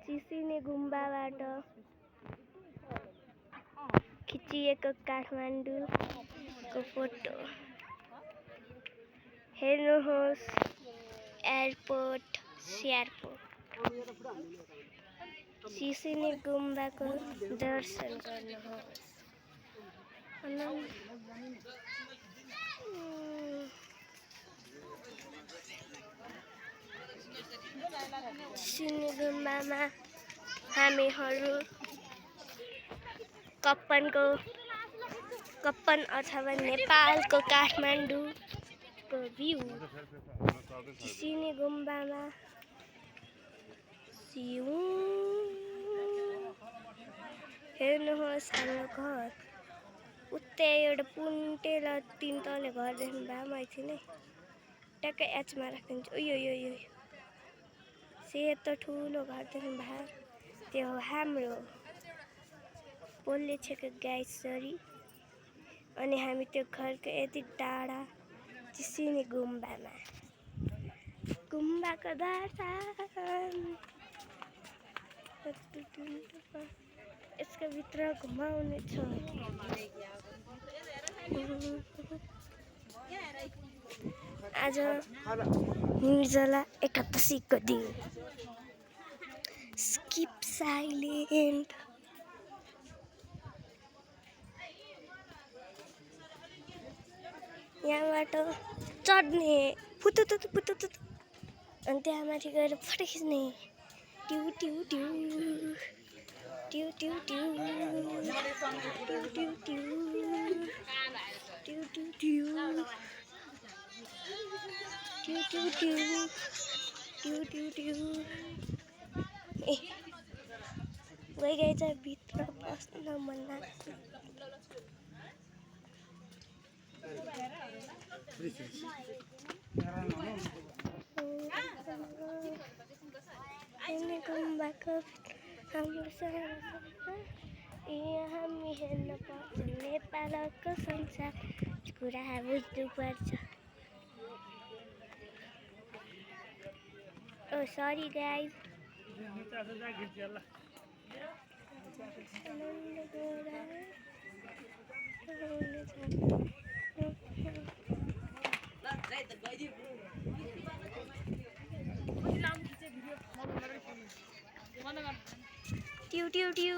चिसिने गुम्बाबाट खिचिएको काठमाडौँको फोटो हेर्नुहोस्। एयरपोर्ट स्यारपोर्ट चिसिने गुम्बाको दर्शन गर्नुहोस्। चिसिने गुम्बामा हामीहरू कप्पन अथवा नेपालको काठमाडौँको भ्यू चिसिने गुम्बामा हेर्नुहोस्। हाम्रो घर उतै एउटा पुन्टेल 3 तले घर देख्नु भयो माथि नै ट्याक्कै एचमा राखिदिन्छु। उयो सेतो ठुलो घर देख्नु भयो, त्यो हो हाम्रो पोलले छेको गाइसरी। अनि हामी त्यो घरको यति टाढा चिसिने गुम्बाको दर्शन। यसको भित्र घुमाउने छ। आज निर्जला एकादशीको दिन। Skip silent. यहाँबाट चढ्ने फुतुतुतु अनि त्यहाँ माथि गएर फोटो खिच्ने। ट्यु ट्यु ट्यु ट्यु ट्यु ट्यु ट्यु ट्यु ट्यु ट्यु ट्यु ट्यु ट्यु ट्यु ट्यु ट्यु ट्यु। ए गइ चाहिँ भित्र पस्न मन लाग्छ। गुम्बाको हाम्रो यहाँ हामी हेर्न पाउँछ नेपालको संसार कुरा बुझ्नुपर्छ। ओ सरी गाइज। ट्यु ट्यु ट्यु।